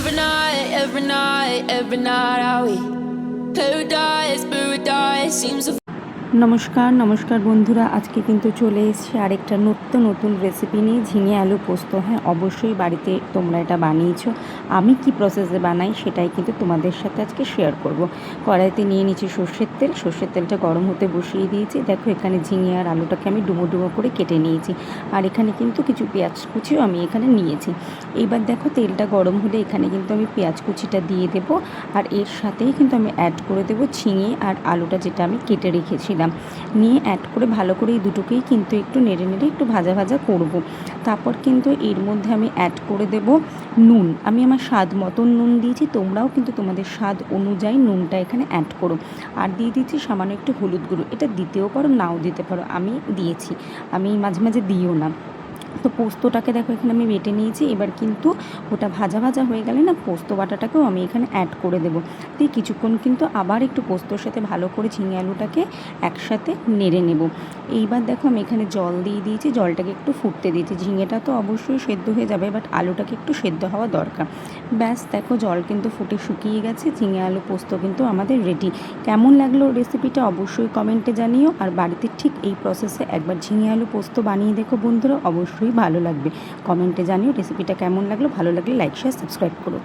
every night are we paradise seems to নমস্কার বন্ধুরা, আজকে কিন্তু চলে এসেছি আরেকটা নতুন রেসিপি নিয়ে, ঝিঙে আলু পোস্ত। হ্যাঁ, অবশ্যই বাড়িতে তোমরা এটা বানিয়েছো। আমি কি প্রসেসে বানাই সেটাই কিন্তু তোমাদের সাথে আজকে শেয়ার করব। কড়াইতে নিয়ে নিচ্ছি সর্ষের তেলটা গরম হতে বসিয়ে দিয়েছি। দেখো, এখানে ঝিঙে আর আলুটাকে আমি ডুমো করে কেটে নিয়েছি। আর এখানে কিন্তু কিছু পেঁয়াজ কুচিও আমি এখানে নিয়েছি। এইবার দেখো, তেলটা গরম হলে এখানে কিন্তু আমি পেঁয়াজ কুচিটা দিয়ে দেব। আর এর সাথেই কিন্তু আমি অ্যাড করে দেবো ঝিঙে আর আলুটা, যেটা আমি কেটে রেখেছিলাম, নিয়ে অ্যাড করে ভালো করে এই দুটোকেই কিন্তু একটু নেড়ে একটু ভাজা করব। তারপর কিন্তু এর মধ্যে আমি অ্যাড করে দেব নুন। আমি আমার স্বাদ মতন নুন দিয়েছি, তোমরাও কিন্তু তোমাদের স্বাদ অনুযায়ী নুনটা এখানে অ্যাড করো। আর দিয়ে দিচ্ছি সামান্য একটু হলুদ গুঁড়ো। এটা দিতেও পারো, নাও দিতে পারো, আমি দিয়েছি। আমি মাঝে দিও না। তো পোস্তটাকে দেখো এখানে আমি বেটে নিয়েছি। এবার কিন্তু ওটা ভাজা হয়ে গেলে না, পোস্ত বাটাটাকেও আমি এখানে অ্যাড করে দেবো। দিয়ে কিছুক্ষণ কিন্তু আবার একটু পোস্তর সাথে ভালো করে ঝিঙে আলুটাকে একসাথে নেড়ে নেব। এইবার দেখো, আমি এখানে জল দিয়ে দিয়েছি, জলটাকে একটু ফুটতে দিয়েছি। ঝিঙেটা তো অবশ্যই সেদ্ধ হয়ে যাবে, বাট আলুটাকে একটু সেদ্ধ হওয়া দরকার। ব্যাস দেখো, জল কিন্তু ফুটে শুকিয়ে গেছে। ঝিঙে আলু পোস্ত কিন্তু আমাদের রেডি। কেমন লাগলো রেসিপিটা অবশ্যই কমেন্টে জানিও। আর বাড়িতে ঠিক এই প্রসেসে একবার ঝিঙে আলু পোস্ত বানিয়ে দেখো বন্ধুরা, অবশ্যই ভালো লাগবে। কমেন্টে জানিও রেসিপিটা কেমন লাগলো। ভালো লাগলে লাইক শেয়ার সাবস্ক্রাইব করো।